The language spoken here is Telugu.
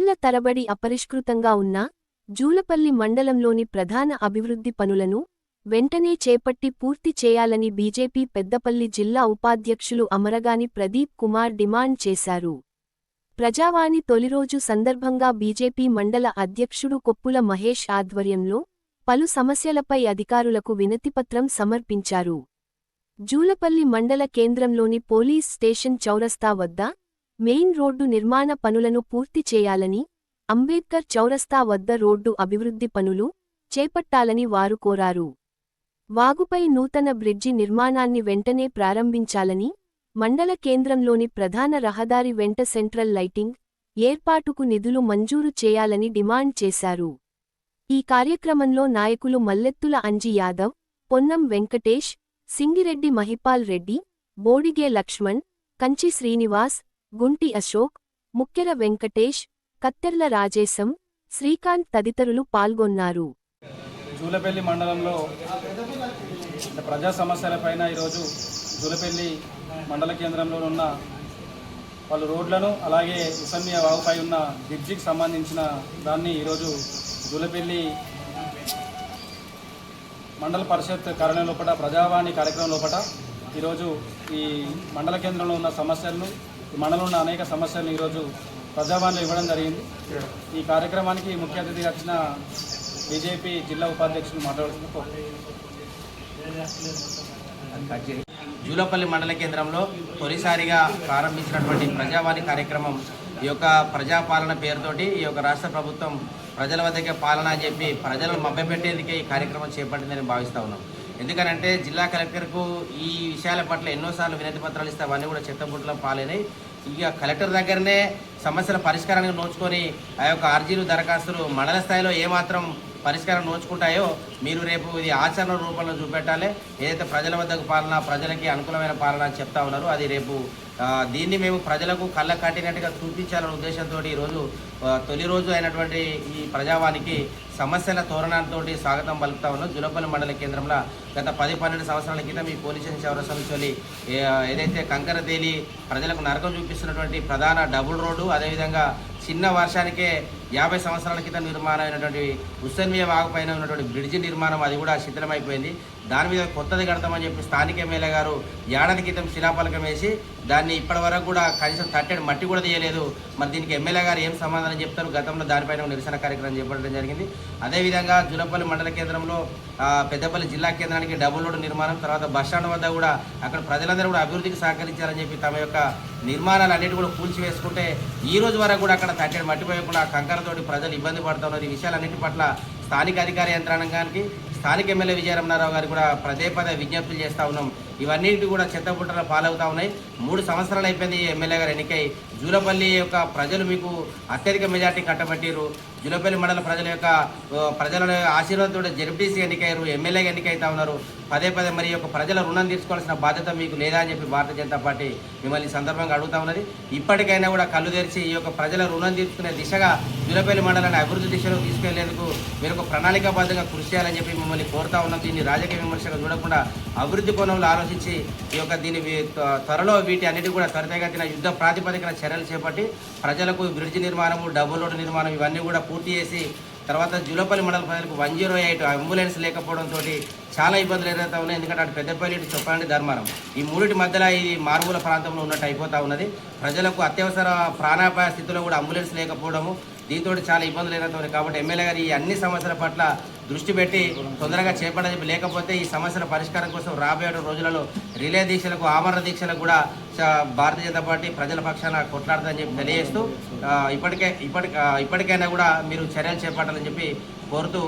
ఏళ్ల తరబడి అపరిష్కృతంగా ఉన్న జూలపల్లి మండలంలోని ప్రధాన అభివృద్ధి పనులను వెంటనే చేపట్టి పూర్తి చేయాలని బీజేపీ పెద్దపల్లి జిల్లా ఉపాధ్యక్షులు అమరగాని ప్రదీప్ కుమార్ డిమాండ్ చేశారు. ప్రజావాణి తొలిరోజు సందర్భంగా బీజేపీ మండల అధ్యక్షుడు కొప్పుల మహేష్ ఆధ్వర్యంలో పలు సమస్యలపై అధికారులకు వినతిపత్రం సమర్పించారు. జూలపల్లి మండల కేంద్రంలోని పోలీస్ స్టేషన్ చౌరస్తా వద్ద మెయిన్ రోడ్డు నిర్మాణ పనులను పూర్తి చేయాలని, అంబేద్కర్ చౌరస్తా వద్ద రోడ్డు అభివృద్ధి పనులు చేపట్టాలని వారు కోరారు. వాగుపై నూతన బ్రిడ్జి నిర్మాణాన్ని వెంటనే ప్రారంభించాలని, మండల కేంద్రంలోని ప్రధాన రహదారి వెంట సెంట్రల్ లైటింగ్ ఏర్పాటుకు నిధులు మంజూరు చేయాలని డిమాండ్ చేశారు. ఈ కార్యక్రమంలో నాయకులు మల్లెత్తుల అంజి యాదవ్, పొన్నం వెంకటేష్, సింగిరెడ్డి మహిపాల్ రెడ్డి, బోడిగే లక్ష్మణ్, కంచి శ్రీనివాస్, గుంటి అశోక్, ముక్కెర వెంకటేష్, కత్తెర్ల రాజేశం, శ్రీకాంత్ తదితరులు పాల్గొన్నారు. జూలపల్లి మండలంలో ప్రజా సమస్యలపైన ఈరోజు జూలపల్లి మండల కేంద్రంలో ఉన్న పలు రోడ్లను, అలాగే ఉసన్య వాగుపై ఉన్న బ్రిడ్జికి సంబంధించిన దాన్ని ఈరోజు జూలపల్లి మండల పరిషత్ కార్యాలయం లోపల ప్రజావాణి కార్యక్రమం లోపల ఈరోజు ఈ మండల కేంద్రంలో ఉన్న సమస్యలను, ఈ మండలంలో ఉన్న అనేక సమస్యలను ఈరోజు ప్రజావాణిలో ఇవ్వడం జరిగింది. ఈ కార్యక్రమానికి ముఖ్య అతిథిగా వచ్చిన బీజేపీ జిల్లా ఉపాధ్యక్షులు మాట్లాడుతున్నారు. జూలపల్లి మండల కేంద్రంలో తొలిసారిగా ప్రారంభించినటువంటి ప్రజావాణి కార్యక్రమం ఈ యొక్క ప్రజాపాలన పేరుతోటి ఈ యొక్క రాష్ట్ర ప్రభుత్వం ప్రజల వద్దకే పాలన అని చెప్పి ప్రజలను మభ్యపెట్టేందుకే ఈ కార్యక్రమం చేపట్టిందని భావిస్తూ ఉన్నాం. ఎందుకనంటే జిల్లా కలెక్టర్కు ఈ విషయాల పట్ల ఎన్నోసార్లు వినతి పత్రాలు ఇస్తే అవన్నీ కూడా చెత్తబుట్టలో పాలైనాయి. ఇక కలెక్టర్ దగ్గరనే సమస్యల పరిష్కారానికి నోచుకొని ఆ యొక్క అర్జీలు, దరఖాస్తులు మండల స్థాయిలో ఏమాత్రం పరిష్కారం నోచుకుంటాయో మీరు రేపు ఇది ఆచరణ రూపంలో చూపెట్టాలి. ఏదైతే ప్రజల వద్దకు పాలన, ప్రజలకి అనుకూలమైన పాలన అని చెప్తా ఉన్నారో అది రేపు దీన్ని మేము ప్రజలకు కళ్ళ కట్టినట్టుగా చూపించాలనే ఉద్దేశంతో ఈరోజు తొలి రోజు అయినటువంటి ఈ ప్రజావానికి సమస్యల తోరణాలతో స్వాగతం పలుకుతా ఉన్నాం. జూలపల్లి మండల కేంద్రంలో గత 10-12 సంవత్సరాల క్రితం ఈ పోలీస్ స్టేషన్ చౌరస్తా నుంచి ఏదైతే కంకర తేలి ప్రజలకు నరకం చూపిస్తున్నటువంటి ప్రధాన డబుల్ రోడ్డు, అదేవిధంగా చిన్న వర్షానికే 50 సంవత్సరాల క్రితం నిర్మాణం అయినటువంటి ఉస్సన్మియా వాగు పైన ఉన్నటువంటి బ్రిడ్జి నిర్మాణం అది కూడా శిథిలమైపోయింది. దాని మీద కొత్తది కడతామని చెప్పి స్థానిక ఎమ్మెల్యే గారు ఏడాది క్రితం శిలాఫలకం వేసి దాన్ని ఇప్పటి వరకు కూడా కనీసం తట్టెడు మట్టి కూడా తీయలేదు. మరి దీనికి ఎమ్మెల్యే గారు ఏం సమాధానం చెప్తారు? గతంలో దానిపైన నిరసన కార్యక్రమం చేపట్టడం జరిగింది. అదేవిధంగా జూలపల్లి మండల కేంద్రంలో పెద్దపల్లి జిల్లా కేంద్రానికి డబుల్ రోడ్డు నిర్మాణం, తర్వాత బస్టాండ్ వద్ద కూడా అక్కడ ప్రజలందరూ కూడా అభివృద్ధికి సహకరించాలని చెప్పి తమ యొక్క నిర్మాణాలు అన్నిటి కూడా కూల్చివేసుకుంటే ఈ రోజు వరకు కూడా అక్కడ తట్టెడు మట్టిపోయకుండా కంకరతోటి ప్రజలు ఇబ్బంది పడుతున్నారు. ఈ విషయాలన్నింటి పట్ల స్థానిక అధికార యంత్రాంగానికి, స్థానిక ఎమ్మెల్యే విజయరమణారావు గారికి కూడా పదే విజ్ఞప్తులు చేస్తూ ఉన్నాం. ఇవన్నిటి కూడా చెత్తబుట్టలో పాలవుతూ ఉన్నాయి. 3 సంవత్సరాలు అయిపోయింది ఎమ్మెల్యే గారు ఎన్నికై. జూలపల్లి యొక్క ప్రజలు మీకు అత్యధిక మెజార్టీ కట్టబట్టారు. జూలపల్లి మండల ప్రజల ఆశీర్వాదంతో జెడ్పీటీసీ ఎన్నికయ్యారు, ఎమ్మెల్యేగా ఎన్నికైతా ఉన్నారు. పదే మరి యొక్క ప్రజల రుణం తీసుకోవాల్సిన బాధ్యత మీకు లేదా అని చెప్పి భారతీయ జనతా పార్టీ మిమ్మల్ని సందర్భంగా అడుగుతా ఉన్నది. ఇప్పటికైనా కూడా కళ్ళు తెరిచి ఈ యొక్క ప్రజల రుణం తీర్చుకునే దిశగా జూలపల్లి మండలాన్ని అభివృద్ధి దిశలో తీసుకెళ్లేందుకు మీరు ఒక ప్రణాళికాబద్ధంగా కృషి చేయాలని చెప్పి మిమ్మల్ని కోరుతా ఉన్నాం. దీన్ని రాజకీయ విమర్శగా చూడకుండా అభివృద్ధి కోణంలో ఆలోచించి ఈ యొక్క దీని త్వరలో వీటి అన్నిటి కూడా త్వరితగతిన యుద్ధ ప్రాతిపదికన చర్యలు చేపట్టి ప్రజలకు బ్రిడ్జి నిర్మాణము, డబుల్ రోడ్డు నిర్మాణం ఇవన్నీ కూడా పూర్తి చేసి తర్వాత జూలపల్లి మండల ప్రజలకు 108 అంబులెన్స్ లేకపోవడంతో చాలా ఇబ్బందులు ఎదురవుతా ఉన్నాయి. ఎందుకంటే అటు పెద్దపల్లి, ఇటు చొప్పండి, ధర్మారం ఈ మూడింటి మధ్యలో ఈ మారుమూల ప్రాంతంలో ఉన్నట్టు అయిపోతూ ఉన్నది. ప్రజలకు అత్యవసర ప్రాణాపాయ స్థితిలో కూడా అంబులెన్స్ లేకపోవడము, దీంతో చాలా ఇబ్బందులు ఎదురవుతుంది. కాబట్టి ఎమ్మెల్యే గారు ఈ అన్ని సమస్యల పట్ల దృష్టి పెట్టి తొందరగా చేపట్టని, లేకపోతే ఈ సమస్యల పరిష్కారం కోసం రాబోయే రోజులలో రిలే దీక్షలకు, ఆమరణ దీక్షలకు కూడా భారతీయ జనతా పార్టీ ప్రజల పక్షాన కొట్లాడుతుందని చెప్పి తెలియజేస్తూ ఇప్పటికైనా కూడా మీరు చర్యలు చేపట్టాలని చెప్పి కోరుతూ